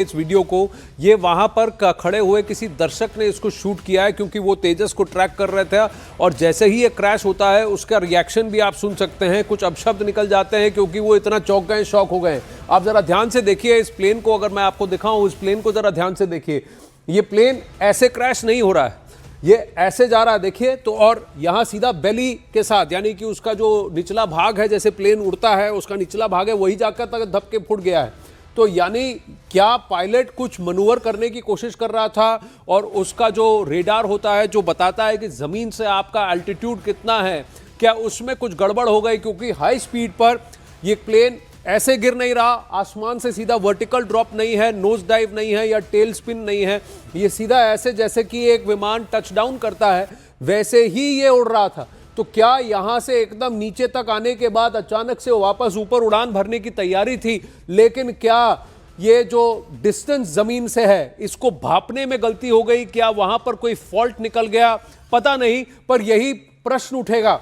इस वीडियो को ये वहां पर खड़े हुए किसी दर्शक ने इसको शूट किया है क्योंकि वो तेजस को ट्रैक कर रहे थे और जैसे ही ये क्रैश होता है उसका रिएक्शन भी आप सुन सकते हैं। कुछ अपशब्द निकल जाते हैं क्योंकि वो इतना चौंक गए, शॉक हो गए। आप जरा ध्यान से देखिए इस प्लेन को, अगर मैं आपको दिखाऊं इस प्लेन को जरा ध्यान से देखिए। ये प्लेन ऐसे क्रैश नहीं हो रहा है, ये ऐसे जा रहा है देखिए तो, और यहाँ सीधा बेली के साथ यानी कि उसका जो निचला भाग है, जैसे प्लेन उड़ता है उसका निचला भाग है वही जाकर तक धप के फूट गया है। तो यानी क्या पायलट कुछ मनूवर करने की कोशिश कर रहा था और उसका जो रेडार होता है जो बताता है कि जमीन से आपका एल्टीट्यूड कितना है, क्या उसमें कुछ गड़बड़ हो गई? क्योंकि हाई स्पीड पर ये प्लेन ऐसे गिर नहीं रहा, आसमान से सीधा वर्टिकल ड्रॉप नहीं है, नोज डाइव नहीं है या टेल स्पिन नहीं है, ये सीधा ऐसे जैसे कि एक विमान टच डाउन करता है वैसे ही ये उड़ रहा था। तो क्या यहां से एकदम नीचे तक आने के बाद अचानक से वापस ऊपर उड़ान भरने की तैयारी थी, लेकिन क्या ये जो डिस्टेंस जमीन से है इसको भापने में गलती हो गई? क्या वहां पर कोई फॉल्ट निकल गया? पता नहीं, पर यही प्रश्न उठेगा।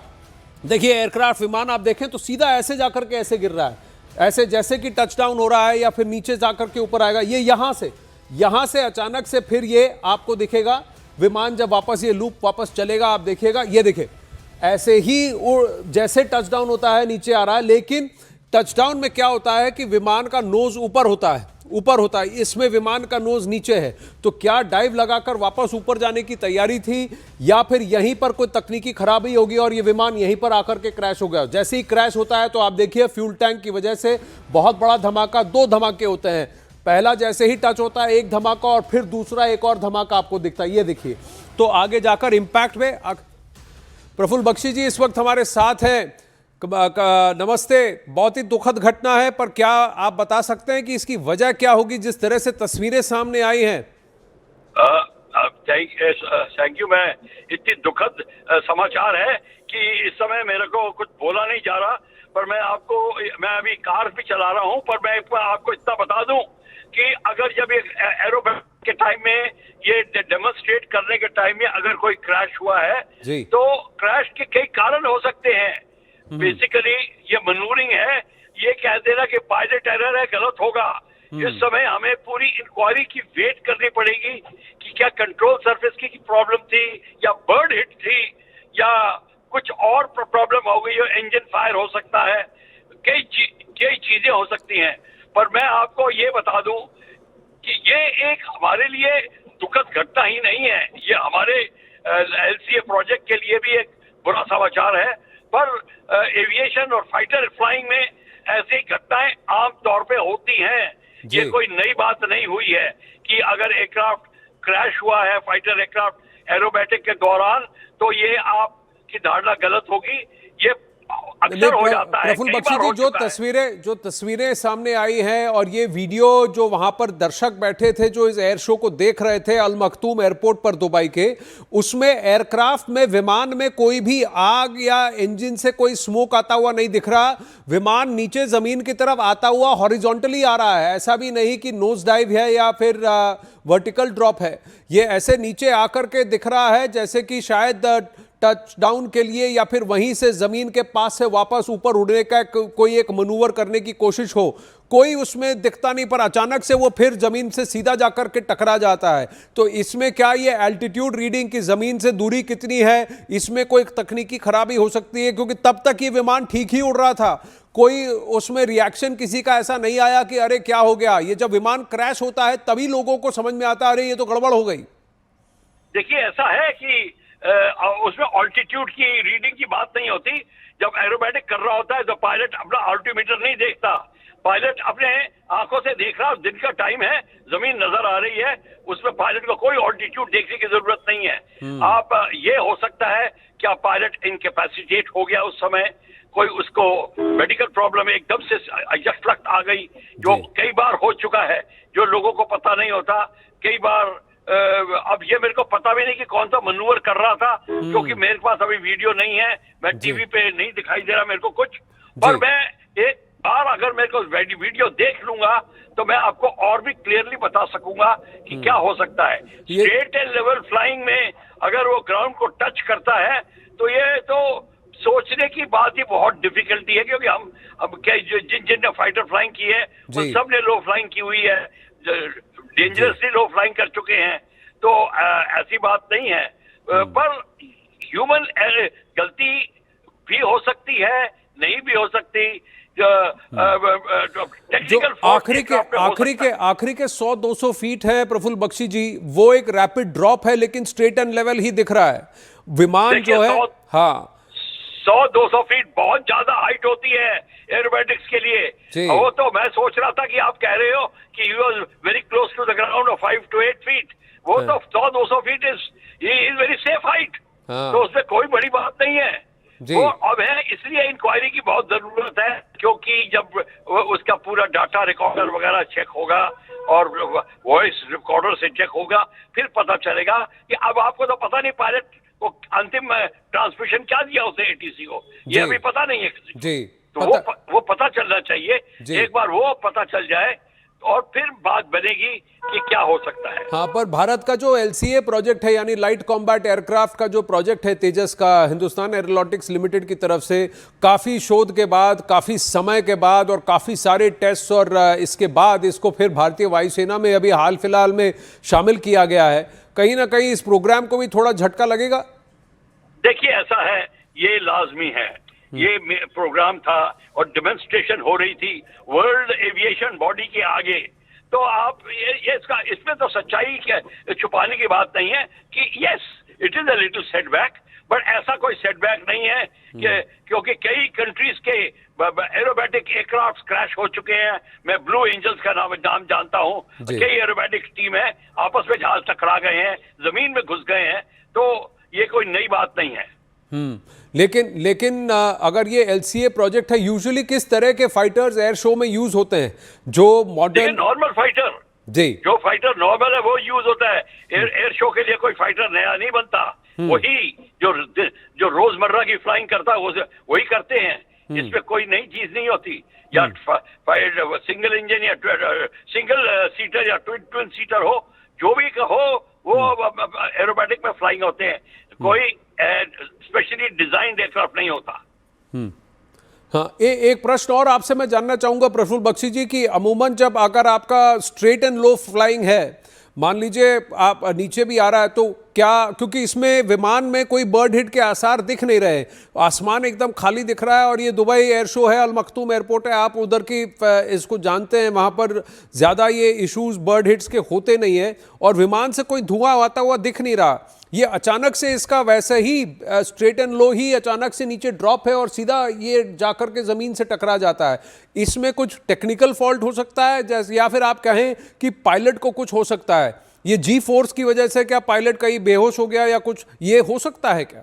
देखिए एयरक्राफ्ट विमान आप देखें तो सीधा ऐसे जाकर के ऐसे गिर रहा है, ऐसे जैसे कि टचडाउन हो रहा है या फिर नीचे जाकर के ऊपर आएगा। ये यहां से अचानक से फिर ये आपको दिखेगा विमान जब वापस ये लूप वापस चलेगा, आप देखिएगा ये देखिए ऐसे ही जैसे टचडाउन होता है नीचे आ रहा है। लेकिन टचडाउन में क्या होता है कि विमान का नोज ऊपर होता है, इसमें विमान का नोज नीचे है। तो क्या डाइव लगाकर वापस ऊपर जाने की तैयारी थी या फिर यहीं पर कोई तकनीकी खराबी होगी और ये विमान यहीं पर आकर के क्रैश हो गया? जैसे ही क्रैश होता है तो आप देखिए फ्यूल टैंक की वजह से बहुत बड़ा धमाका, दो धमाके होते हैं। पहला जैसे ही टच होता है एक धमाका और फिर दूसरा एक और धमाका आपको दिखता है, ये देखिए। तो आगे जाकर इंपैक्ट में प्रफुल्ल बख्शी जी इस वक्त हमारे साथ हैं। नमस्ते। बहुत ही दुखद घटना है, पर क्या आप बता सकते हैं कि इसकी वजह क्या होगी जिस तरह से तस्वीरें सामने आई हैं? Thank you. मैं इतनी दुखद समाचार है कि इस समय मेरे को कुछ बोला नहीं जा रहा, पर मैं अभी कार भी चला रहा हूं, पर मैं आपको इतना बता दूं कि अगर जब एक एरोबैटिक के टाइम में ये डेमोन्स्ट्रेट करने के टाइम में अगर कोई क्रैश हुआ है तो क्रैश के कई कारण हो सकते हैं। बेसिकली ये मनूवरिंग है, ये कह देना कि पायलट एरर है गलत होगा। इस समय हमें पूरी इंक्वायरी की वेट करनी पड़ेगी कि क्या कंट्रोल सरफेस की प्रॉब्लम थी या बर्ड हिट थी या कुछ और प्रॉब्लम हो गई हो, इंजन फायर हो सकता है, कई चीजें हो सकती हैं। पर मैं आपको ये बता दूं कि ये एक हमारे लिए दुखद घटना ही नहीं है, ये हमारे एलसीए प्रोजेक्ट के लिए भी एक बुरा समाचार है। पर एविएशन और फाइटर फ्लाइंग में ऐसी घटनाएं आम तौर पे होती हैं। ये कोई नई बात नहीं हुई है कि अगर एयरक्राफ्ट क्रैश हुआ है फाइटर एयरक्राफ्ट एरोबैटिक के दौरान तो ये आपकी धारणा गलत होगी। ये अक्सर हो जाता है। प्रफुल्ल बख्शी जी, जो तस्वीरें सामने आई हैं और ये वीडियो जो वहां पर दर्शक बैठे थे जो इस एयर शो को देख रहे थे अल मखतूम एयरपोर्ट पर दुबई के, उसमें एयरक्राफ्ट में विमान में कोई भी आग या इंजन से कोई स्मोक आता हुआ नहीं दिख रहा। विमान नीचे जमीन की तरफ आता हुआ हॉरिजॉन्टली आ रहा है, ऐसा भी नहीं कि नोज डाइव है या फिर वर्टिकल ड्रॉप है। ये ऐसे नीचे आकर के दिख रहा है जैसे कि शायद टच डाउन के लिए या फिर वहीं से जमीन के पास से वापस ऊपर उड़ने का कोई एक मनूवर करने की कोशिश हो, कोई उसमें दिखता नहीं, पर अचानक से वो फिर जमीन से सीधा जाकर के टकरा जाता है। तो इसमें क्या ये एल्टीट्यूड रीडिंग की जमीन से दूरी कितनी है, इसमें कोई तकनीकी खराबी हो सकती है? क्योंकि तब तक ये विमान ठीक ही उड़ रहा था, कोई उसमें रिएक्शन किसी का ऐसा नहीं आया कि अरे क्या हो गया। ये जब विमान क्रैश होता है तभी लोगों को समझ में आता है अरे ये तो गड़बड़ हो गई। देखिए ऐसा है कि उसमें ऑल्टीट्यूड की रीडिंग की बात नहीं होती। जब एरोबैटिक कर रहा होता है तो पायलट अपना ऑल्टीमीटर नहीं देखता, पायलट अपने आंखों से देख रहा है। दिन का टाइम है, जमीन नजर आ रही है, उसमें पायलट को कोई ऑल्टीट्यूड देखने की जरूरत नहीं है। आप ये हो सकता है क्या पायलट इनकैपेसिटेट हो गया उस समय, कोई उसको मेडिकल प्रॉब्लम एकदम से जफ्लक्ट आ गई, जो कई बार हो चुका है, जो लोगों को पता नहीं होता। कई बार अब ये मेरे को पता भी नहीं कि कौन सा मनूवर कर रहा था, क्योंकि मेरे पास अभी वीडियो नहीं है, मैं टीवी पे नहीं दिखाई दे रहा मेरे को कुछ। पर मैं एक बार अगर मेरे को वीडियो देख लूंगा तो मैं आपको और भी क्लियरली बता सकूंगा कि क्या हो सकता है। स्ट्रेट एंड लेवल फ्लाइंग में अगर वो ग्राउंड को टच करता है तो ये तो सोचने की बात ही बहुत डिफिकल्टी है, क्योंकि हम अब क्या जिन जिन ने फाइटर फ्लाइंग की है उन सब ने लो फ्लाइंग की हुई है। डेंजरसली लो फ्लाइंग कर चुके हैं। तो ऐसी बात नहीं है, पर ह्यूमन गलती भी हो सकती है, नहीं भी हो सकती। जो आखिरी के 100-200 फीट है प्रफुल्ल बख्शी जी, वो एक रैपिड ड्रॉप है, लेकिन स्ट्रेट एंड लेवल ही दिख रहा है। विमान जो है, हाँ 100-200 फीट बहुत ज्यादा हाइट होती है एरोबैटिक्स के लिए। वो तो मैं सोच रहा था कि आप कह रहे हो कि you are very close to the ground of 5 to 8 feet. वो तो 100-200 feet is very safe height, तो उसमें कोई बड़ी बात नहीं है। वो अब है, इसलिए इंक्वायरी की बहुत जरूरत है, क्योंकि जब उसका पूरा डाटा रिकॉर्डर वगैरह चेक होगा और वॉइस रिकॉर्डर से चेक होगा, फिर पता चलेगा कि अब आपको तो पता नहीं पायलट को अंतिम ट्रांसमिशन क्या दिया उसने एटीसी को, ये अभी पता नहीं है किसी जी। तो वो पता चलना चाहिए। एक बार वो पता चल जाए और फिर बात बनेगी कि क्या हो सकता है। हाँ, पर भारत का जो LCA प्रोजेक्ट है, यानी लाइट कॉम्बैट एयरक्राफ्ट का जो प्रोजेक्ट है तेजस का, हिंदुस्तान एरोनॉटिक्स लिमिटेड की तरफ से काफ़ी शोध के बाद, काफ़ी समय के बाद और काफ़ी सारे टेस्ट और इसके बाद इसको फिर भारतीय वायुसेना में अभी हाल फिलहाल में शामिल किया गया है। कहीं ना कहीं इस प्रोग्राम को भी थोड़ा झटका लगेगा। देखिए, ऐसा है, ये लाजमी है, ये प्रोग्राम था और डेमोन्स्ट्रेशन हो रही थी वर्ल्ड एविएशन बॉडी के आगे। तो आप ये इसमें तो सच्चाई के छुपाने की बात नहीं है कि yes it is a little setback, but ऐसा कोई सेटबैक नहीं है कि क्योंकि कई कंट्रीज के एरोबैटिक एयरक्राफ्ट क्रैश हो चुके हैं। मैं ब्लू एंजल्स का नाम जानता हूं, कई एरोबैटिक टीम है आपस में जहाज टकरा गए हैं, जमीन में घुस गए हैं, तो ये कोई नई बात नहीं है। लेकिन अगर ये LCA प्रोजेक्ट है, यूजुअली किस तरह के फाइटर्स एयर शो में यूज होते हैं? जो मॉडर्न नॉर्मल फाइटर जी, जो फाइटर नॉर्मल है वो यूज होता है। एयर शो के लिए कोई फाइटर नया नहीं बनता, वही जो रोजमर्रा की फ्लाइंग करता है वही करते हैं। इसमें कोई नई चीज नहीं होती, या सिंगल इंजन या सिंगल सीटर या ट्विन सीटर हो, जो भी हो वो एरोबैटिक में फ्लाइंग होते हैं, कोई स्पेशली डिजाइन्ड एयरक्राफ्ट नहीं होता। हाँ, एक प्रश्न और आपसे मैं जानना चाहूंगा प्रफुल्ल बख्शी जी कि अमूमन जब अगर आपका स्ट्रेट एंड लो फ्लाइंग है, मान लीजिए आप नीचे भी आ रहा है, तो क्या, क्योंकि इसमें विमान में कोई बर्ड हिट के आसार दिख नहीं रहे, आसमान एकदम खाली दिख रहा है और ये दुबई एयर शो है, अल मखतूम एयरपोर्ट है, आप उधर की इसको जानते हैं, वहाँ पर ज़्यादा ये इश्यूज बर्ड हिट्स के होते नहीं है और विमान से कोई धुआं आता हुआ दिख नहीं रहा, ये अचानक से इसका वैसे ही स्ट्रेट एंड लो ही अचानक से नीचे ड्रॉप है और सीधा ये जाकर के ज़मीन से टकरा जाता है, इसमें कुछ टेक्निकल फॉल्ट हो सकता है जैसे, या फिर आप कहें कि पायलट को कुछ हो सकता है, ये जी फोर्स की वजह से क्या पायलट कहीं बेहोश हो गया या कुछ, ये हो सकता है क्या?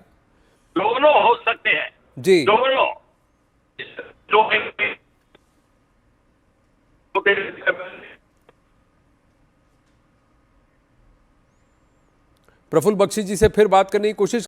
दोनों हो सकते हैं जी, दोनों। प्रफुल्ल बख्शी जी से फिर बात करने की कोशिश